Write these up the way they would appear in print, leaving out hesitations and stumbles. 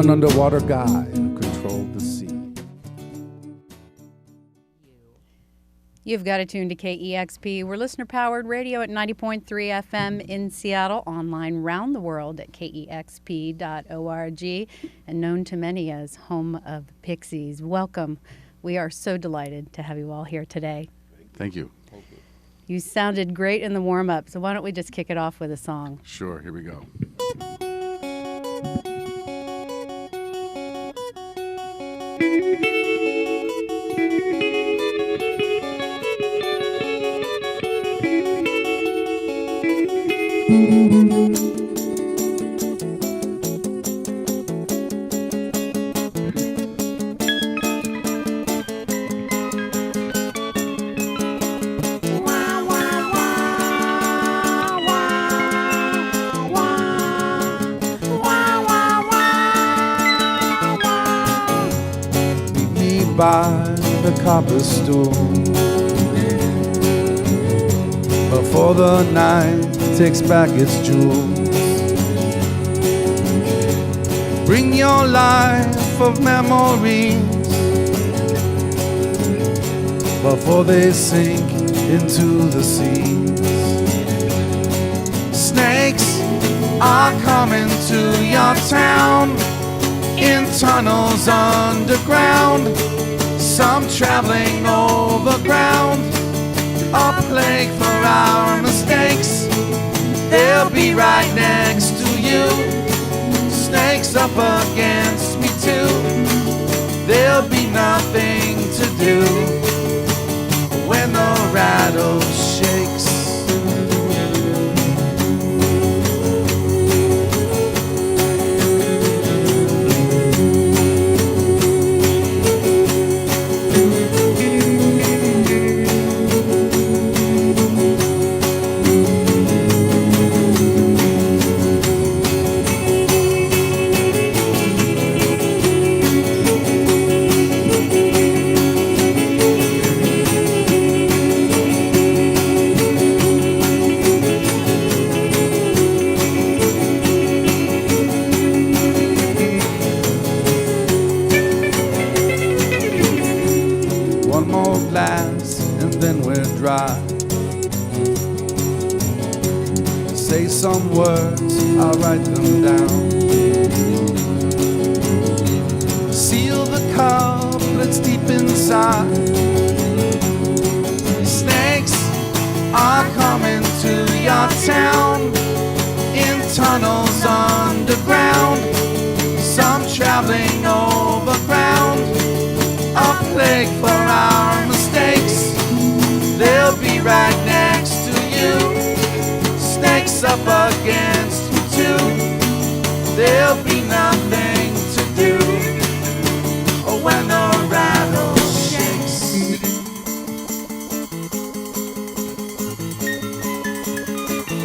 an underwater guy who controlled the sea. You've got it tuned to KEXP. We're listener-powered radio at 90.3 FM in Seattle, online round the world at kexp.org, and known to many as home of the Pixies. Welcome. We are so delighted to have you all here today. Thank you. You sounded great in the warm-up, so why don't we just kick it off with a song? Sure, here we go. By the copper stool before the night takes back its jewels. Bring your life of memories before they sink into the seas. Snakes are coming to your town in tunnels underground. Some traveling overground, a plague for our mistakes. They'll be right next to you. Snakes up against me too. There'll be nothing to do when the rattle shakes. Say some words, I'll write them down. Seal the couplets deep inside. Snakes are coming to your town in tunnels underground. Some traveling overground, a plague for our mistakes. They'll be right next to you. Snakes up against you too. There'll be nothing to do when the rattle shakes.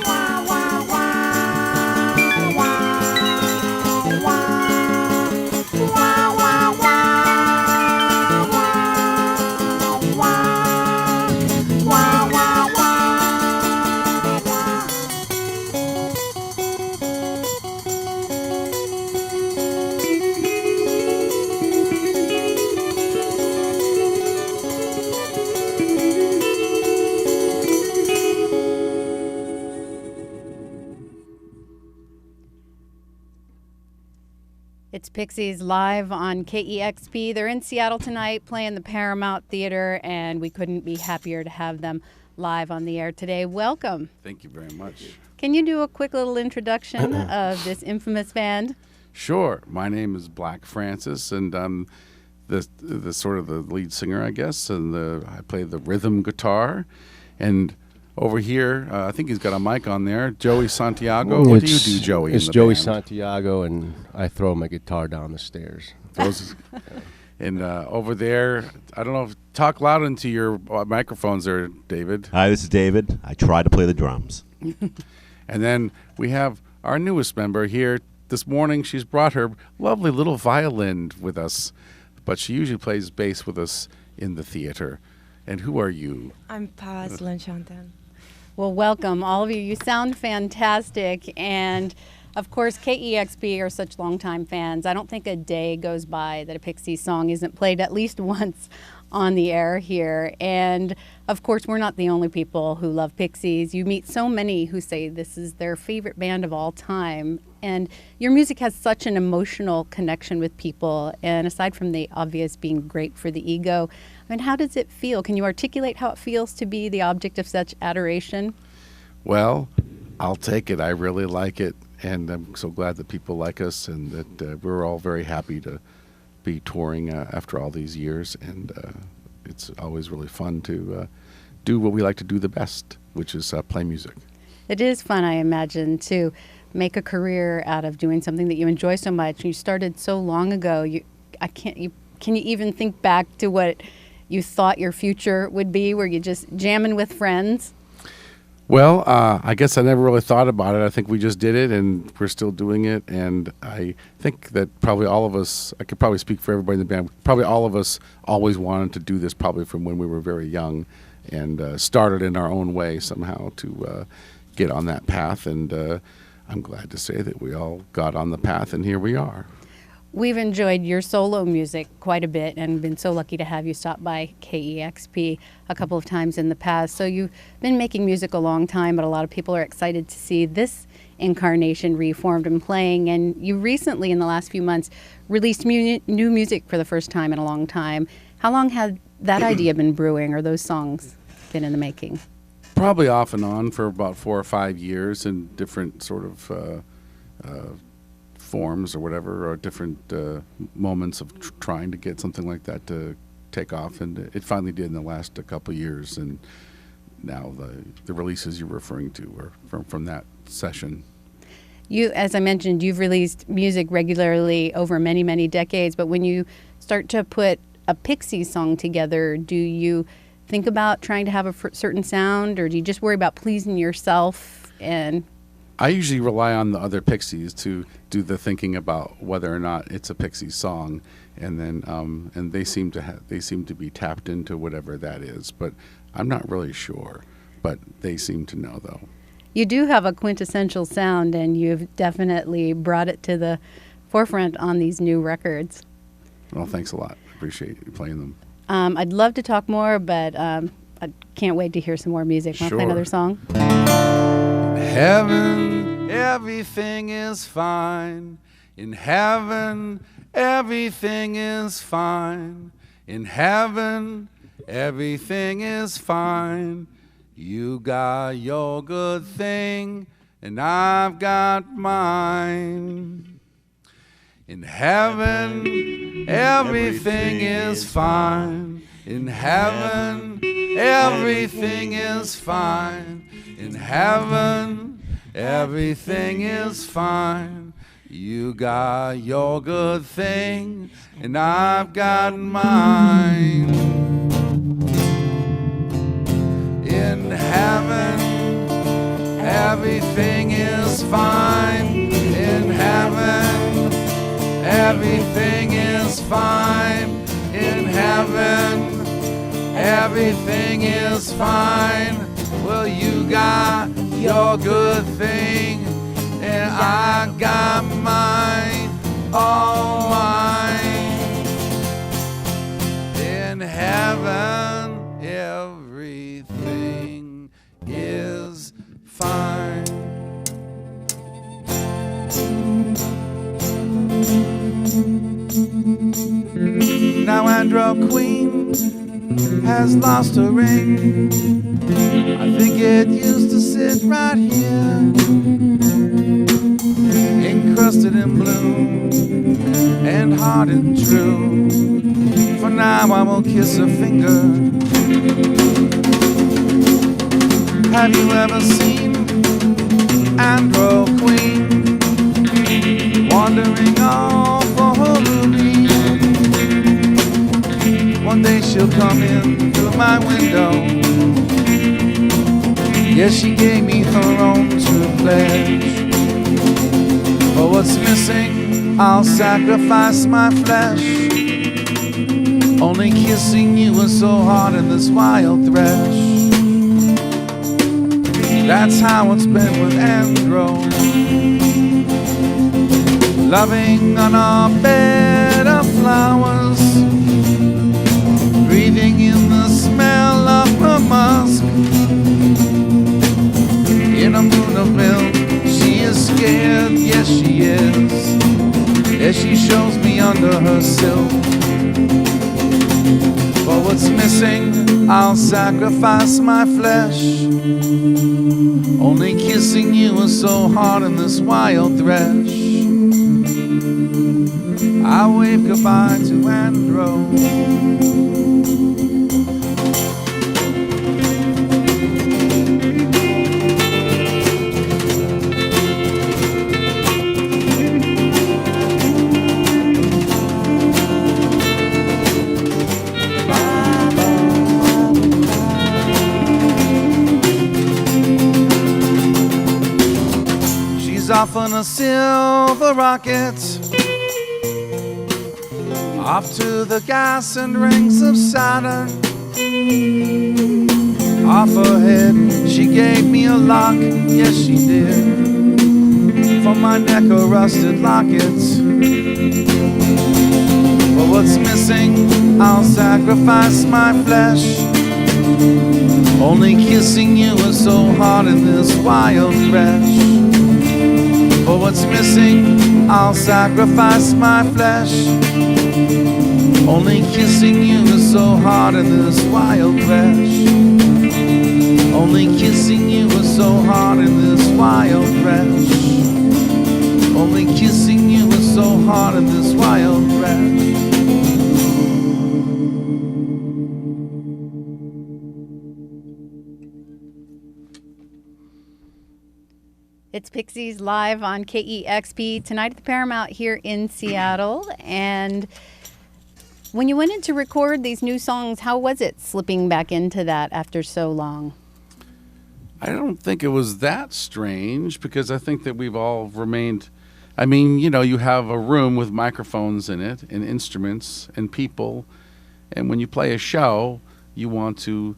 Wah, wah, wah, wah, wah, wah, wah, wah, wah, wah. It's Pixies live on KEXP. They're in Seattle tonight playing the Paramount Theater, and we couldn't be happier to have them live on the air today. Welcome. Thank you very much. Can you do a quick little introduction of this infamous band? Sure. My name is Black Francis, and I'm the sort of the lead singer, I guess, and I play the rhythm guitar. And over here, I think he's got a mic on there, Joey Santiago. What do you do, Joey? It's in the Joey band? Santiago, and I throw my guitar down the stairs. And over there, I don't know, talk loud into your microphones there, David. Hi, this is David. I try to play the drums. And then we have our newest member here. This morning, she's brought her lovely little violin with us, but she usually plays bass with us in the theater. And who are you? I'm Paz Lanchantan. Well, welcome, all of you. You sound fantastic, and Of course, KEXP are such longtime fans. I don't think a day goes by that a Pixies song isn't played at least once on the air here. And of course, we're not the only people who love Pixies. You meet so many who say this is their favorite band of all time. And your music has such an emotional connection with people. And aside from the obvious being great for the ego, I mean, how does it feel? Can you articulate how it feels to be the object of such adoration? Well, I'll take it. I really like it. And I'm so glad that people like us, and that we're all very happy to be touring after all these years. And it's always really fun to do what we like to do the best, which is play music. It is fun, I imagine, to make a career out of doing something that you enjoy so much. You started so long ago. Can you even think back to what you thought your future would be? Were you just jamming with friends? Well, I guess I never really thought about it. I think we just did it, and we're still doing it. And I think that probably all of us, I could probably speak for everybody in the band, probably all of us always wanted to do this probably from when we were very young, and started in our own way somehow to get on that path. And I'm glad to say that we all got on the path, and here we are. We've enjoyed your solo music quite a bit and been so lucky to have you stop by KEXP a couple of times in the past. So you've been making music a long time, but a lot of people are excited to see this incarnation reformed and playing. And you recently, in the last few months, released new music for the first time in a long time. How long had that idea been brewing, or those songs been in the making? Probably off and on for about 4 or 5 years in different sort of forms or whatever, or different moments of trying to get something like that to take off, and it finally did in the last couple of years. And now the releases you're referring to are from that session. You, as I mentioned, you've released music regularly over many, many decades, but when you start to put a Pixies song together, do you think about trying to have a certain sound, or do you just worry about pleasing yourself? And I usually rely on the other Pixies to do the thinking about whether or not it's a Pixies song, and then and they seem to be tapped into whatever that is, but I'm not really sure. But they seem to know, though. You do have a quintessential sound, and you've definitely brought it to the forefront on these new records. Well, thanks a lot. I appreciate you playing them. I'd love to talk more, but I can't wait to hear some more music. Want to play Sure. another song? Heaven, everything is fine. In heaven, everything is fine. In heaven, everything is fine. You got your good thing, and I've got mine. In heaven, everything is fine. In heaven, everything is fine. In heaven, everything is fine. You got your good thing, and I've got mine. In heaven, everything is fine. In heaven, everything is fine. In heaven, everything is fine. Well, you got your good thing, and I got mine, all mine. In heaven, everything is fine. Now Andro Queen has lost her ring. I think it used to sit right here, encrusted in blue and hard and true. For now I will kiss her finger. Have you ever seen Andro Queen wandering off for her ruby? One day she'll come in through my window. Yes, she gave me her own true pledge. For what's missing, I'll sacrifice my flesh. Only kissing you was so hard in this wild thresh. That's how it's been with Andro. Loving on our bed of flowers, breathing in the smell of her musk. In a moon of milk, she is scared, yes she is, as she shows me under her silk. For what's missing, I'll sacrifice my flesh. Only kissing you is so hard in this wild thresh. I wave goodbye to Andro. She's off on a silver rocket, off to the gas and rings of Saturn. Off her head, she gave me a lock, yes she did, for my neck a rusted locket. For what's missing, I'll sacrifice my flesh. Only kissing you is so hard in this wild thresh. For what's missing, I'll sacrifice my flesh. Only kissing you is so hard in this wild thresh. Only kissing you is so hard in this wild thresh. Only kissing you is so hard in this wild thresh. It's Pixies live on KEXP tonight at the Paramount here in Seattle. And when you went in to record these new songs, how was it slipping back into that after so long? I don't think it was that strange, because I think that we've all remained. I mean, you know, you have a room with microphones in it and instruments and people. And when you play a show, you want to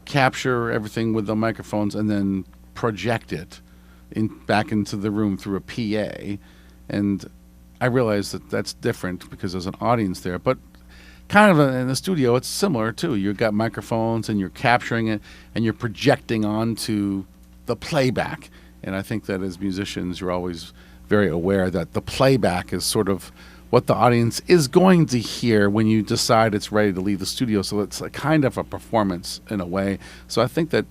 capture everything with the microphones and then project it back into the room through a PA. And I realize that that's different because there's an audience there, but kind of in the studio it's similar too. You've got microphones and you're capturing it and you're projecting onto the playback. And I think that as musicians you're always very aware that the playback is sort of what the audience is going to hear when you decide it's ready to leave the studio. So it's a kind of a performance in a way. So I think that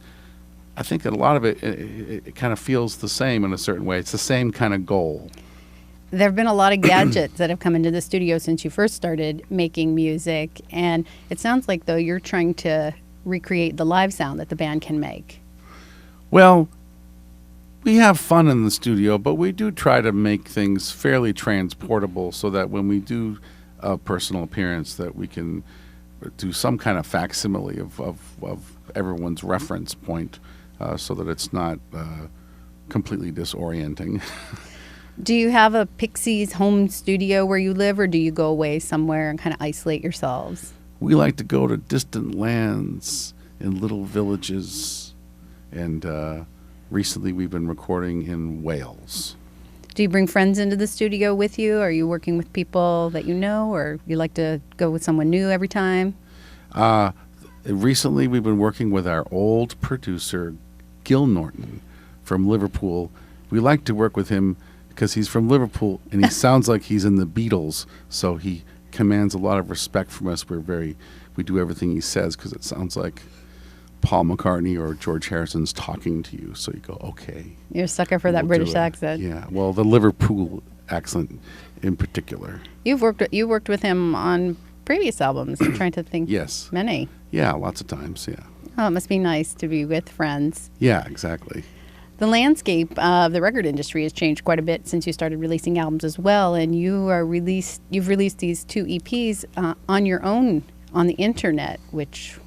a lot of it kind of feels the same in a certain way. It's the same kind of goal. There have been a lot of gadgets that have come into the studio since you first started making music. And it sounds like, though, you're trying to recreate the live sound that the band can make. Well, we have fun in the studio, but we do try to make things fairly transportable so that when we do a personal appearance that we can do some kind of facsimile of everyone's reference point. So that it's not completely disorienting. Do you have a Pixies home studio where you live, or do you go away somewhere and kind of isolate yourselves? We like to go to distant lands in little villages, and recently we've been recording in Wales. Do you bring friends into the studio with you? Are you working with people that you know, or you like to go with someone new every time? Recently we've been working with our old producer, Gil Norton from Liverpool. We like to work with him because he's from Liverpool and he sounds like he's in the Beatles, so he commands a lot of respect from us. We do everything he says because it sounds like Paul McCartney or George Harrison's talking to you. So you go, okay. You're a sucker for that British accent. Yeah, well, the Liverpool accent in particular. You worked with him on previous albums. I'm trying to think. Yes. Many. Yeah, lots of times, yeah. Oh, it must be nice to be with friends. Yeah, exactly. The landscape of the record industry has changed quite a bit since you started releasing albums as well, and you've released these 2 EPs on your own on the internet, which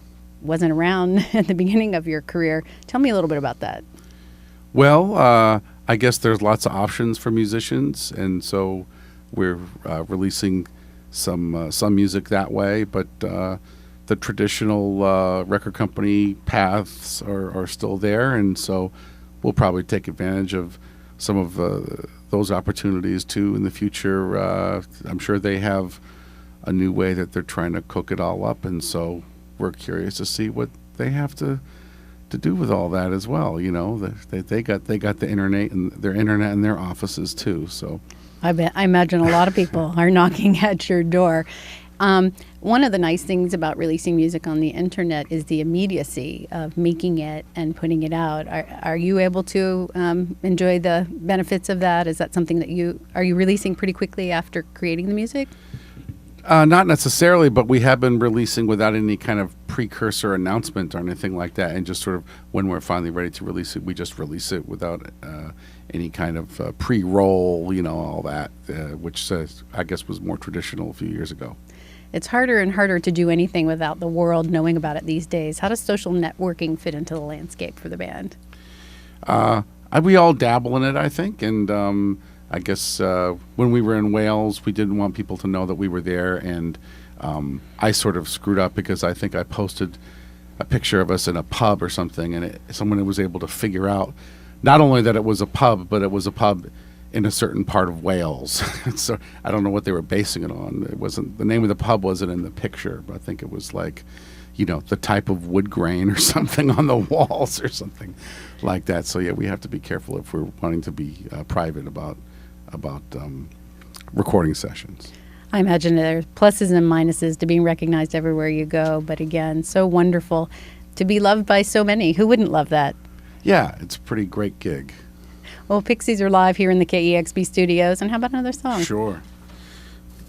wasn't around at the beginning of your career. Tell me a little bit about that. Well, I guess there's lots of options for musicians, and so we're releasing some music that way, but the traditional record company paths are still there, and so we'll probably take advantage of some of those opportunities too in the future. I'm sure they have a new way that they're trying to cook it all up, and so we're curious to see what they have to do with all that as well. You know, they got the internet and their internet in their offices too. So I imagine a lot of people are knocking at your door. One of the nice things about releasing music on the internet is the immediacy of making it and putting it out. Are you able to enjoy the benefits of that? Is that something that are you releasing pretty quickly after creating the music? Not necessarily, but we have been releasing without any kind of precursor announcement or anything like that, and just sort of when we're finally ready to release it, we just release it without any kind of pre-roll, you know, all that, which I guess was more traditional a few years ago. It's harder and harder to do anything without the world knowing about it these days. How does social networking fit into the landscape for the band? We all dabble in it, I think, and I guess when we were in Wales, we didn't want people to know that we were there, and I sort of screwed up because I think I posted a picture of us in a pub or something, and someone was able to figure out not only that it was a pub, but it was a pub in a certain part of Wales. So I don't know what they were basing it on. It wasn't, the name of the pub wasn't in the picture, but I think it was like, you know, the type of wood grain or something on the walls or something like that. So yeah, we have to be careful if we're wanting to be private about recording sessions. I imagine there's pluses and minuses to being recognized everywhere you go, but again, so wonderful to be loved by so many. Who wouldn't love that? Yeah, it's a pretty great gig. Well, Pixies are live here in the KEXP studios, and how about another song? Sure.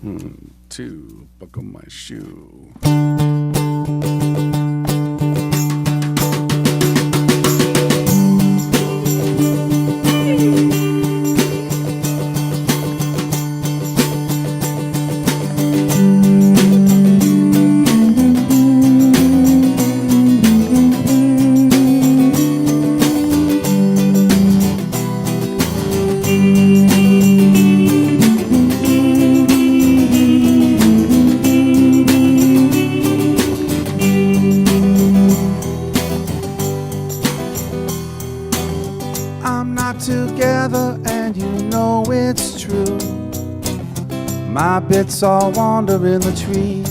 1, 2, buckle my shoe. Together, and you know it's true. My bits all wander in the trees,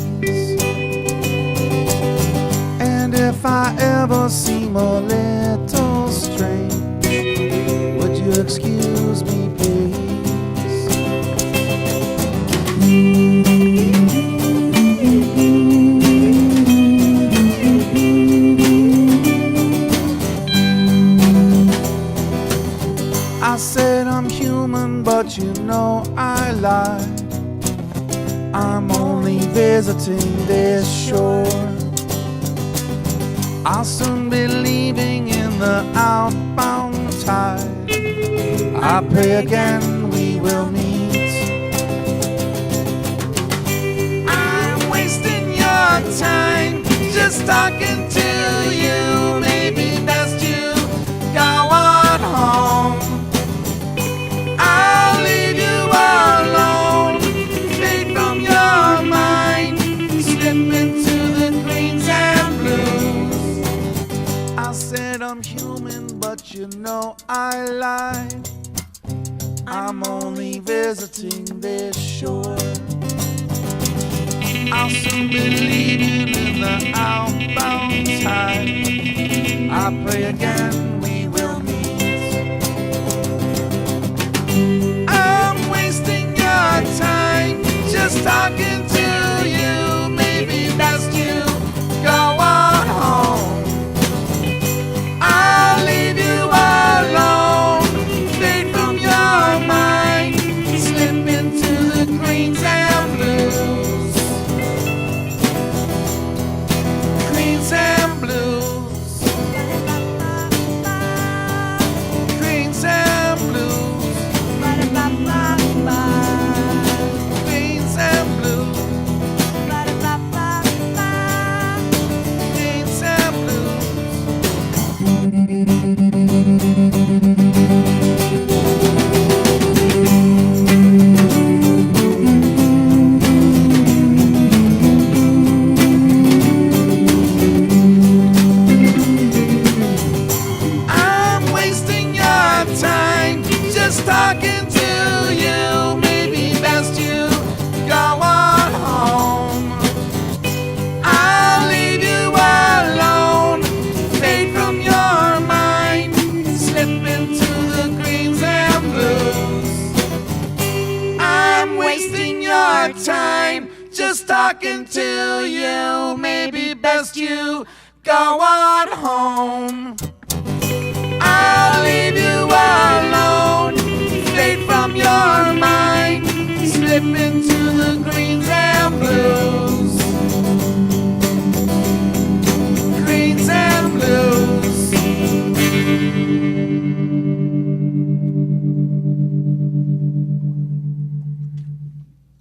and if I ever seem a little strange, would you excuse me, please? I said I'm human, but you know I lied. I'm only visiting this shore. I'll soon be leaving in the outbound tide. I pray again we will meet. I'm wasting your time just talking to you. Maybe best you go on home. I'll leave you alone, fade from your mind, slip into the greens and blues. I said I'm human, but you know I lied. I'm only visiting this shore. I'll soon be leaving in the outbound tide. I pray again we will meet. I'm wasting your time just talking to you. Maybe best you go on home. I'll leave you alone, fade from your mind, slip into the greens and blues. Greens and blues. just talking to you. Maybe best you go on home. I'll leave you alone. Fade from your mind. Slip into the greens and blues. Greens and blues.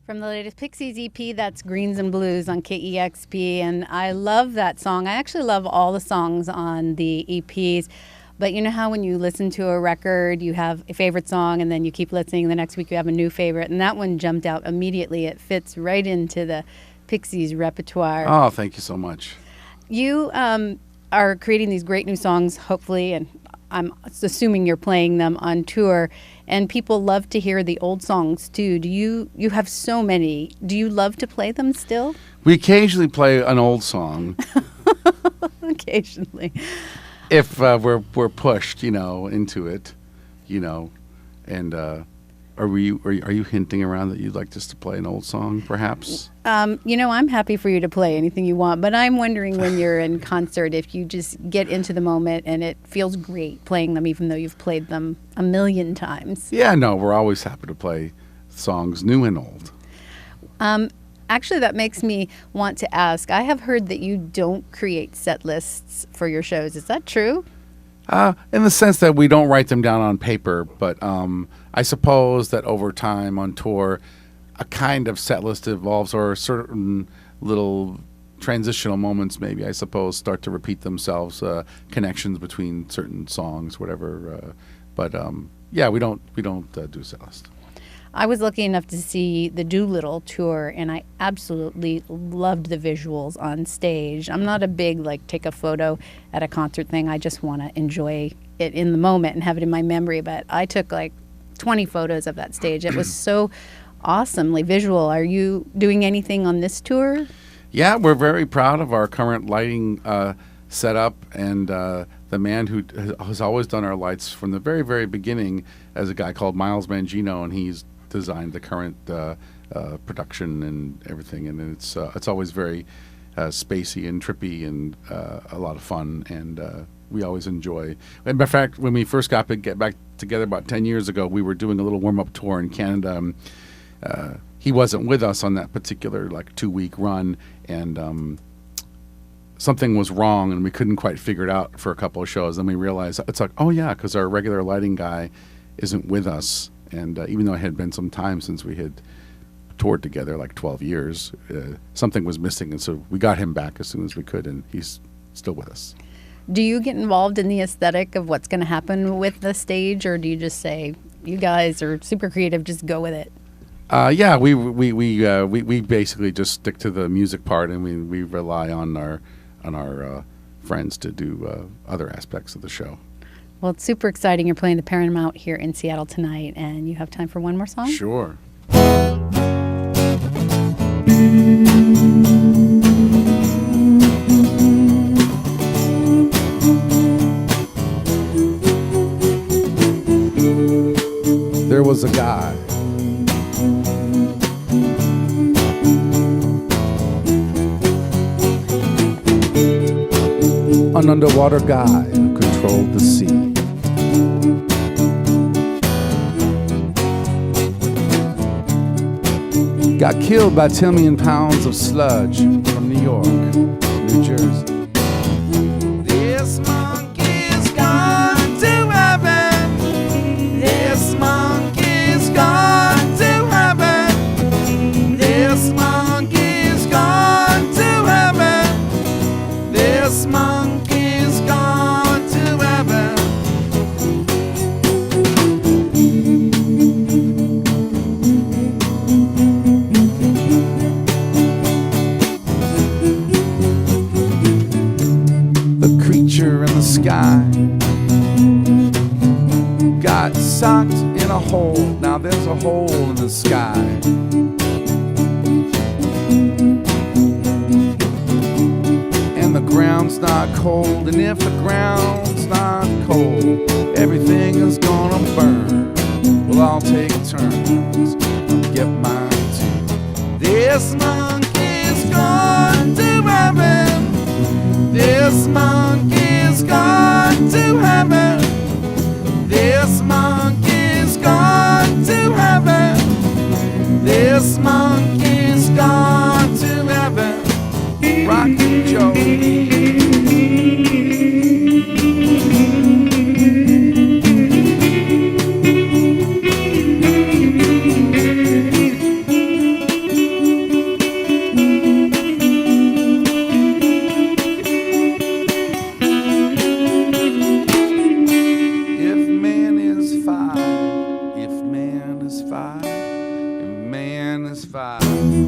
From the latest Pixies EP, that's Greens and Blues on KEXP, and I love that song. I actually love all the songs on the EPs, but you know how when you listen to a record, you have a favorite song, and then you keep listening, the next week you have a new favorite, and that one jumped out immediately. It fits right into the Pixies repertoire. Oh, thank you so much. You are creating these great new songs, hopefully, and I'm assuming you're playing them on tour, and people love to hear the old songs too. You have so many. Do you love to play them still? We occasionally play an old song Occasionally. if we're pushed, into it, and are you hinting around that you'd like us to play an old song, perhaps? I'm happy for you to play anything you want, but I'm wondering when you're in concert if you just get into the moment and it feels great playing them, even though you've played them a million times. Yeah, no, we're always happy to play songs new and old. Actually, that makes me want to ask. I have heard that you don't create set lists for your shows. Is that true? In the sense that we don't write them down on paper, but I suppose that over time on tour, a kind of set list evolves, or certain little transitional moments, maybe, I suppose, start to repeat themselves, connections between certain songs, whatever. But we don't do set list. I was lucky enough to see the Doolittle tour, and I absolutely loved the visuals on stage. I'm not a big, take a photo at a concert thing. I just want to enjoy it in the moment and have it in my memory. But I took, 20 photos of that stage. It was so awesomely visual. Are you doing anything on this tour? Yeah, we're very proud of our current lighting setup, and the man who has always done our lights from the very, very beginning is a guy called Miles Mangino, and he's designed the current production and everything, and it's always very spacey and trippy and a lot of fun, and we always enjoy. And in fact, when we first got back together about 10 years ago, we were doing a little warm-up tour in Canada. He wasn't with us on that particular 2-week run, and something was wrong, and we couldn't quite figure it out for a couple of shows. Then we realized it's oh yeah, because our regular lighting guy isn't with us. And even though it had been some time since we had toured together, 12 years, something was missing. And so we got him back as soon as we could, and he's still with us. Do you get involved in the aesthetic of what's going to happen with the stage, or do you just say, you guys are super creative, just go with it? Yeah, we basically just stick to the music part, and we rely on our friends to do other aspects of the show. Well, it's super exciting. You're playing the Paramount here in Seattle tonight, and you have time for one more song? Sure. There was a guy an underwater guy who controlled the sea. Got killed by 10 million pounds of sludge from New York, New Jersey. This monkey's gone to heaven. This monkey's gone to heaven. This monkey's gone to heaven. This monkey's gone to heaven. The creature in the sky got socked in a hole. Now there's a hole in the sky. And the ground's not cold. And if the ground's not cold, everything is gonna burn. We'll all take turns. Get mine too. This monkey This monkey's gone to heaven. This monkey's gone to heaven. This monkey's gone to heaven. Rockin' Joe.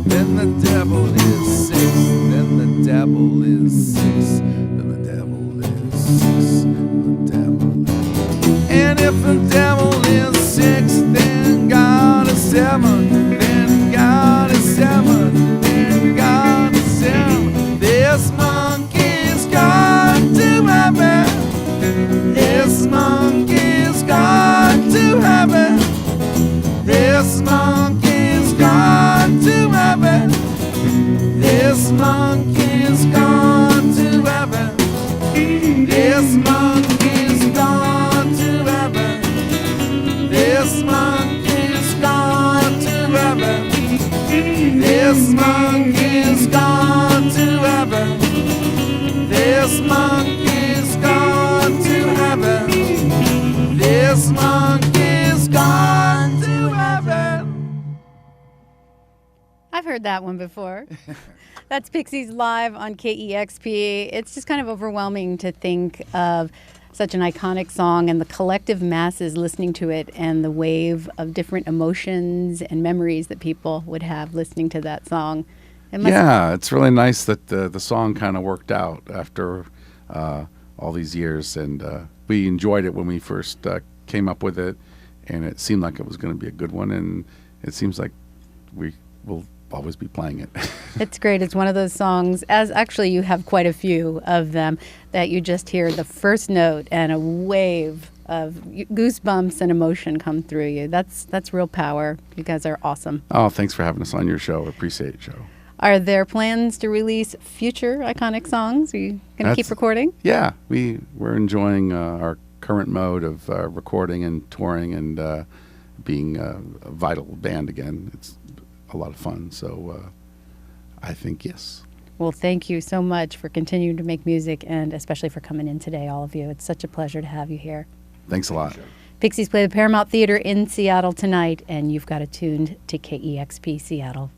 Then the devil is six. Then the devil is six. Then the devil is six. The devil is. And if the devil is six, then God is seven. Then God is seven. Then God is seven. This monkey's gone to heaven. This monkey's gone to heaven. This monkey's gone to heaven. This monkey's gone to heaven. This monkey's gone to heaven. This monkey's gone to heaven. This monkey's gone to heaven. This monkey's gone to heaven. This monkey's gone to heaven. I've heard that one before. That's Pixies live on KEXP. It's just kind of overwhelming to think of such an iconic song and the collective masses listening to it and the wave of different emotions and memories that people would have listening to that song. Yeah, it's really nice that the song kind of worked out after all these years, and we enjoyed it when we first came up with it, and it seemed like it was going to be a good one, and it seems like we will always be playing it. It's great. It's one of those songs, as actually you have quite a few of them, that you just hear the first note and a wave of goosebumps and emotion come through you. That's real power. You guys are awesome. Oh, thanks for having us on your show. Appreciate it, Joe. Are there plans to release future iconic songs? Are you going to keep recording? Yeah, we're enjoying our current mode of recording and touring and being a vital band again. It's a lot of fun, so I think yes. Well, thank you so much for continuing to make music and especially for coming in today, all of you. It's such a pleasure to have you here. Thanks a lot. Pixies play the Paramount Theater in Seattle tonight, and you've got it tuned to KEXP Seattle.